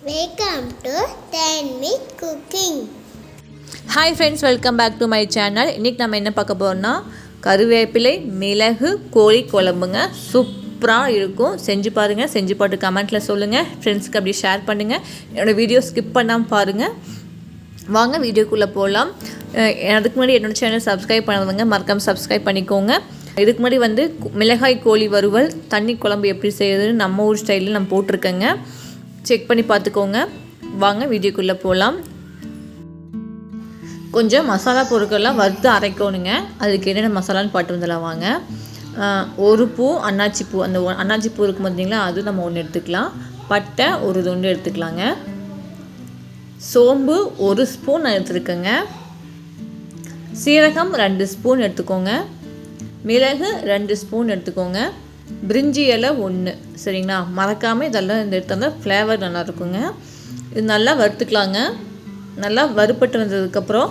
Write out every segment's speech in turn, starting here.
Welcome to Tanvi Cooking. Hi friends, welcome back to my channel. இன்றைக்கி நம்ம என்ன பார்க்க போகிறோம்னா கருவேப்பிலை மிளகு கோழி குழம்புங்க. சூப்பராக இருக்கும். செஞ்சு பாருங்கள். செஞ்சு போட்டு கமெண்ட்டில் சொல்லுங்கள். ஃப்ரெண்ட்ஸுக்கு அப்படி ஷேர் பண்ணுங்கள். என்னோடய வீடியோ ஸ்கிப் பண்ணாமல் பாருங்கள். வாங்க வீடியோக்குள்ளே போகலாம். அதுக்கு முன்னாடி என்னோடய சேனல் சப்ஸ்கிரைப் பண்ணாதவங்க மறக்காமல் சப்ஸ்கிரைப் பண்ணிக்கோங்க. இதுக்கு முன்னாடி மிளகாய் கோழி வறுவல் தண்ணி குழம்பு எப்படி செய்யுதுன்னு நம்ம ஊர் ஸ்டைலில் நான் போட்டிருக்கேங்க. செக் பண்ணி பார்த்துக்கோங்க. வாங்க வீடியோக்குள்ளே போகலாம். கொஞ்சம் மசாலா பொருட்கள்லாம் வறுத்து அரைக்கணுங்க. அதுக்கு என்னென்ன மசாலான்னு பாட்டு வந்துடலாம் வாங்க. ஒரு பூ அன்னாச்சி பூ, அந்த அன்னாச்சி பூ இருக்கும் பார்த்தீங்களா, அது நம்ம ஒன்று எடுத்துக்கலாம். பட்டை ஒரு துண்டு எடுத்துக்கலாங்க. சோம்பு 1 ஸ்பூன் நான் எடுத்துருக்கேங்க. சீரகம் 2 ஸ்பூன் எடுத்துக்கோங்க. மிளகு 2 ஸ்பூன் எடுத்துக்கோங்க. பிரிஞ்சி இலை 1, சரிங்களா? மறக்காமல் இதெல்லாம் இந்த எடுத்தால் ஃப்ளேவர் நல்லா இருக்குங்க. இது நல்லா வறுத்துக்கலாங்க. நல்லா வறுப்பட்டு வந்ததுக்கப்புறம்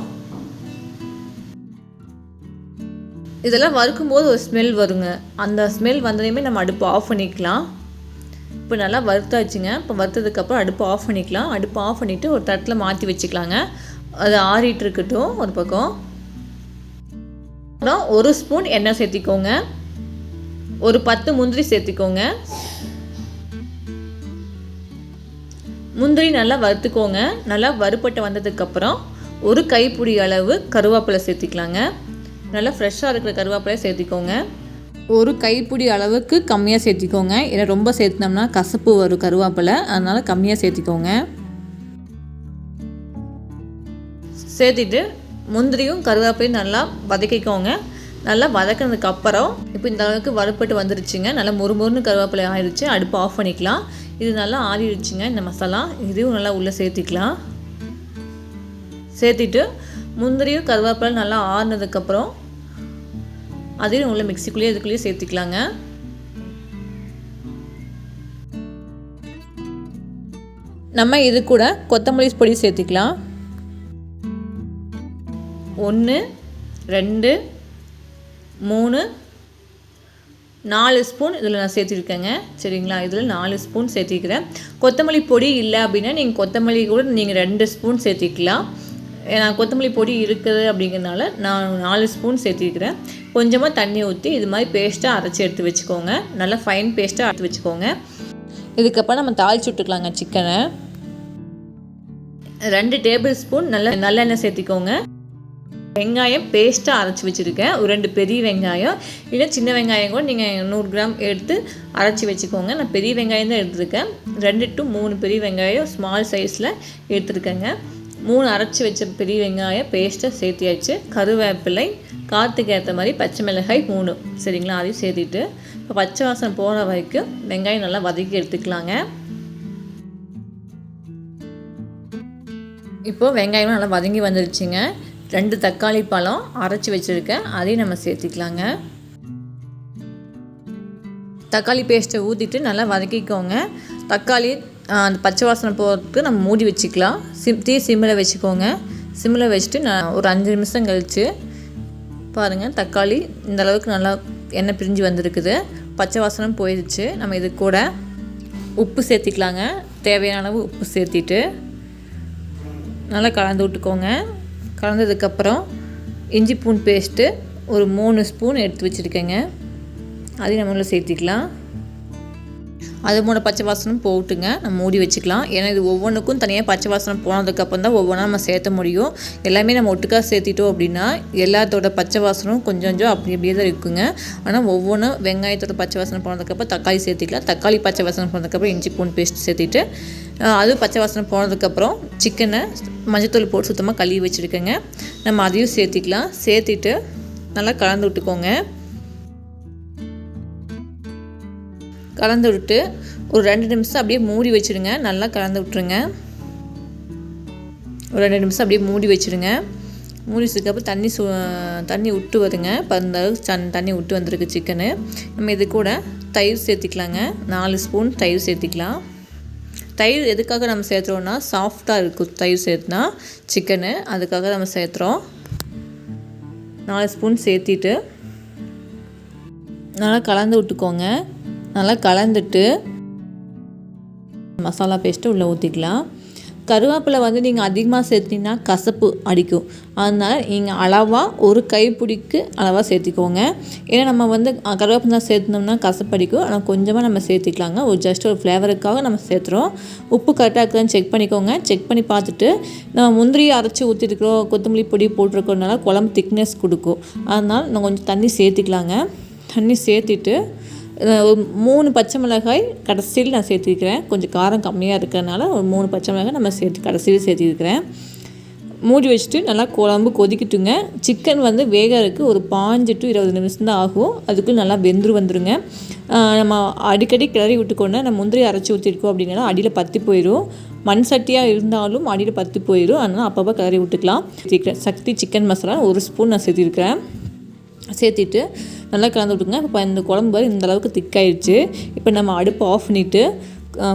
இதெல்லாம் வறுக்கும்போது ஒரு ஸ்மெல் வருங்க. அந்த ஸ்மெல் வந்ததையுமே நம்ம அடுப்பு ஆஃப் பண்ணிக்கலாம். இப்போ நல்லா வறுத்தாச்சுங்க. இப்போ வறுத்ததுக்கப்புறம் அடுப்பு ஆஃப் பண்ணிக்கலாம். அடுப்பு ஆஃப் பண்ணிவிட்டு ஒரு தட்டில் மாற்றி வச்சுக்கலாங்க. அது ஆறிட்டு இருக்கட்டும் ஒரு பக்கம். அப்புறம் 1 ஸ்பூன் எண்ணெய் சேர்த்திக்கோங்க. ஒரு 10 முந்திரி சேர்த்திக்கோங்க. முந்திரி நல்லா வறுத்துக்கோங்க. நல்லா வறுப்பட்டு வந்ததுக்கப்புறம் ஒரு கைப்பிடி அளவு கருவேப்பிலை சேர்த்திக்கலாங்க. நல்லா ஃப்ரெஷ்ஷாக இருக்கிற கருவேப்பிலை சேர்த்திக்கோங்க. ஒரு கைப்பிடி அளவுக்கு கம்மியாக சேர்த்திக்கோங்க. ஏன்னா ரொம்ப சேர்த்தினோம்னா கசப்பு வரும் கருவேப்பிலை, அதனால் கம்மியாக சேர்த்திக்கோங்க. சேர்த்திட்டு முந்திரியும் கருவேப்பிலையும் நல்லா வதக்கிக்கோங்க. நல்லா வதக்கினதுக்கப்புறம் இப்போ இந்த அளவுக்கு வறுப்பட்டு வந்துருச்சுங்க. நல்லா முறுமுறுன்னு கருவேப்பிலை ஆயிடுச்சு. அடுப்பு ஆஃப் பண்ணிக்கலாம். இது நல்லா ஆறிடுச்சுங்க இந்த மசாலா. இதையும் நல்லா உள்ளே சேர்த்திக்கலாம். சேர்த்திட்டு முந்திரியும் கருவேப்பிலை நல்லா ஆறினதுக்கப்புறம் அதையும் உள்ள மிக்சிக்குள்ளேயே இதுக்குள்ளேயே சேர்த்திக்கலாங்க. நம்ம இது கூட கொத்தமல்லி பொடி சேர்த்திக்கலாம். 1 2 3 4 ஸ்பூன் இதில் நான் சேர்த்திருக்கேங்க, சரிங்களா? இதில் 4 ஸ்பூன் சேர்த்திக்கிறேன். கொத்தமல்லி பொடி இல்லை அப்படின்னா நீங்கள் கொத்தமல்லி கூட நீங்கள் 2 ஸ்பூன் சேர்த்திக்கலாம். நான் கொத்தமல்லி பொடி இருக்குது அப்படிங்கிறதுனால நான் 4 ஸ்பூன் சேர்த்திருக்கிறேன். கொஞ்சமாக தண்ணி ஊற்றி இது மாதிரி பேஸ்ட்டாக அரைச்சி எடுத்து வச்சுக்கோங்க. நல்லா ஃபைன் பேஸ்ட்டாக அரைச்சி வச்சுக்கோங்க. இதுக்கப்புறம் நம்ம தாளிச்சு விட்டுக்கலாங்க சிக்கனை. 2 டேபிள் ஸ்பூன் நல்லெண்ணெய் சேர்த்திக்கோங்க. வெங்காயம் பேஸ்ட்டாக அரைச்சி வச்சுருக்கேன். ஒரு 2 பெரிய வெங்காயம், இல்லை சின்ன வெங்காயம் கூட நீங்கள் 100 கிராம் எடுத்து அரைச்சி வச்சுக்கோங்க. நான் பெரிய வெங்காயம் தான் எடுத்துருக்கேன். 2 to 3 பெரிய வெங்காயம் ஸ்மால் சைஸில் எடுத்துருக்கேங்க. 3 அரைச்சி வச்ச பெரிய வெங்காயம் பேஸ்ட்டாக சேர்த்தியாச்சு. கருவேப்பிலை, காற்றுக்கு ஏற்ற மாதிரி பச்சை மிளகாய் 3, சரிங்களா? அதையும் சேர்த்திட்டு இப்போ பச்சை வாசனை போகிற வரைக்கும் வெங்காயம் நல்லா வதக்கி எடுத்துக்கலாங்க. இப்போது வெங்காயம் நல்லா வதங்கி வந்துடுச்சுங்க. 2 தக்காளி பழம் அரைச்சி வச்சுருக்கேன், அதையும் நம்ம சேர்த்திக்கலாங்க. தக்காளி பேஸ்ட்டை ஊற்றிட்டு நல்லா வதக்கிக்கோங்க. தக்காளி அந்த பச்சை வாசனை போகிறதுக்கு நம்ம மூடி வச்சுக்கலாம். சிம்மில் வச்சுக்கோங்க. சிம்மில் வச்சுட்டு நான் ஒரு 5 நிமிஷம் கழித்து பாருங்கள், தக்காளி இந்த அளவுக்கு நல்லா எண்ணெய் பிரிஞ்சு வந்திருக்குது. பச்சை வாசனை போயிடுச்சு. நம்ம இது கூட உப்பு சேர்த்திக்கலாங்க. தேவையான அளவு உப்பு சேர்த்திட்டு நல்லா கலந்து விட்டுக்கோங்க. கலந்ததுக்கப்புறம் இஞ்சி பூண்டு பேஸ்ட்டு ஒரு 3 ஸ்பூன் எடுத்து வச்சுருக்கேங்க, அதையும் நம்ம உள்ள சேர்த்திக்கலாம். அது மூணு பச்சை வாசனம் போட்டுங்க நம்ம மூடி வச்சுக்கலாம். ஏன்னா இது ஒவ்வொன்றுக்கும் தனியாக பச்சை வாசனம் போனதுக்கப்புறம் தான் ஒவ்வொன்றா நம்ம சேர்த்த முடியும். எல்லாமே நம்ம ஒட்டுக்காக சேர்த்திட்டோம் அப்படின்னா எல்லாத்தோட பச்சை வாசனம் கொஞ்சம் கொஞ்சம் அப்படியே தான் இருக்குங்க. ஆனால் ஒவ்வொன்றும் வெங்காயத்தோட பச்சை வாசனம் போனதுக்கப்புறம் தக்காளி சேர்த்திக்கலாம். தக்காளி பச்சை வாசனம் போனதுக்கப்புறம் இஞ்சி பூண்டு பேஸ்ட் சேர்த்திட்டு அது பச்சை வாசனை போனதுக்கப்புறம் சிக்கனை மஞ்சத்தூள் போட்டு சுத்தமாக கழுவி வச்சுருக்கேங்க. நம்ம அதையும் சேர்த்திக்கலாம். சேர்த்திட்டு நல்லா கலந்து விட்டுக்கோங்க. கலந்து விட்டு ஒரு 2 நிமிஷம் அப்படியே மூடி வச்சுருங்க. நல்லா கலந்து விட்டுருங்க. ஒரு 2 நிமிஷம் அப்படியே மூடி வச்சுருங்க. மூடி வச்சதுக்கப்புறம் தண்ணி விட்டு வருங்க. இப்போ அந்த அளவுக்கு தண்ணி விட்டு வந்திருக்கு சிக்கனு. நம்ம இது கூட தயிர் சேர்த்திக்கலாங்க. 4 ஸ்பூன் தயிர் சேர்த்திக்கலாம். தயிர் எதுக்காக நம்ம சேர்த்துறோன்னா சாஃப்டாக இருக்கும் தயிர் சேர்த்துனா சிக்கனு, அதுக்காக நம்ம சேர்த்துறோம். 4 ஸ்பூன் சேர்த்திட்டு நல்லா கலந்து விட்டுக்கோங்க. நல்லா கலந்துட்டு மசாலா பேஸ்ட்டு உள்ளே ஊற்றிக்கலாம். கருவேப்பிலை வந்து நீங்கள் அதிகமாக சேர்த்திங்கன்னா கசப்பு அடிக்கும். அதனால் நீங்கள் அளவாக ஒரு கைப்பிடிக்கு அளவாக சேர்த்திக்கோங்க. ஏன்னா நம்ம வந்து கருவேப்பிலை தான் சேர்த்துனோம்னா கசப்பு அடிக்கும். ஆனால் கொஞ்சமாக நம்ம சேர்த்திக்கலாங்க. ஜஸ்ட் ஒரு ஃப்ளேவருக்காக நம்ம சேர்த்துறோம். உப்பு கரெக்டாக இருக்குதான்னு செக் பண்ணிக்கோங்க. செக் பண்ணி பார்த்துட்டு நம்ம முந்திரியை அரைச்சி ஊற்றிருக்கிறோம், கொத்தமல்லி பொடி போட்டிருக்கறனால குழம்பு திக்னஸ் கொடுக்கும். அதனால் நம்ம கொஞ்சம் தண்ணி சேர்த்திக்கலாங்க. தண்ணி சேர்த்திட்டு 3 பச்சை மிளகாய் கடைசியில் நான் சேர்த்துக்கிறேன். கொஞ்சம் காரம் கம்மியாக இருக்கிறதுனால ஒரு 3 பச்சை மிளகாய் நம்ம கடைசியில் சேர்த்துக்கிறேன். மூடி வச்சுட்டு நல்லா குழம்பு கொதிக்கட்டுங்க. சிக்கன் வந்து வேகறதுக்கு ஒரு 5 to 20 நிமிஷம் தான் ஆகும். அதுக்குள்ளே நல்லா வந்துருங்க. நம்ம அடிக்கடி கிளறி விட்டுக்கொண்டு நம்ம முந்திரி அரைச்சி ஊற்றிருக்கோம் அப்படின்னா அடியில் பற்றி போயிடும். மண் சட்டியாக இருந்தாலும் அடியில் பற்றி போயிடும். அதனால் அப்பப்போ கிளறி விட்டுக்கலாம். சக்தி சிக்கன் மசாலா 1 ஸ்பூன் நான் சேர்த்திருக்கிறேன். சேர்த்திட்டு நல்லா கலந்து விட்டுங்க. இப்போ இந்த குழம்பு இந்த அளவுக்கு திக்காயிடுச்சு. இப்போ நம்ம அடுப்பு ஆஃப் பண்ணிவிட்டு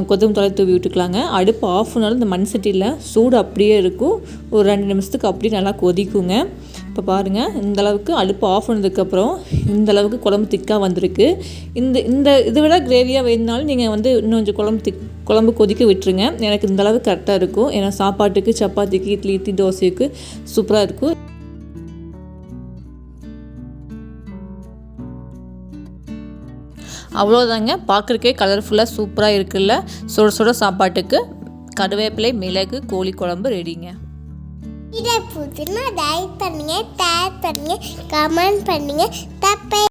கொத்தமல்லி தழை தூவி விட்டுக்கலாங்க. அடுப்பு ஆஃப் பண்ணாலும் இந்த மண் சட்டியில் சூடு அப்படியே இருக்கும். ஒரு 2 நிமிஷத்துக்கு அப்படியே நல்லா கொதிக்குங்க. இப்போ பாருங்கள், இந்த அளவுக்கு அடுப்பு ஆஃப் பண்ணதுக்கப்புறம் இந்த அளவுக்கு குழம்பு திக்காக வந்திருக்கு. இதை விட கிரேவியாக வேணுனாலும் நீங்கள் வந்து இன்னும் கொஞ்சம் குழம்பு கொதிக்க விட்டுருங்க. எனக்கு இந்த அளவுக்கு கரெக்டாக இருக்கும். ஏன்னா சாப்பாட்டுக்கு, சப்பாத்திக்கு, இட்லி தோசைக்கு சூப்பராக இருக்கும். அவ்வளோதாங்க, பார்க்குறக்கே கலர்ஃபுல்லாக சூப்பராக இருக்குல்ல. சுட சுட சாப்பாட்டுக்கு கருவேப்பிலை மிளகு கோழி குழம்பு ரெடிங்க. இதை புதுனா லைக் பண்ணுங்க, ஷேர் பண்ணுங்க, கமெண்ட் பண்ணுங்க. தப்பே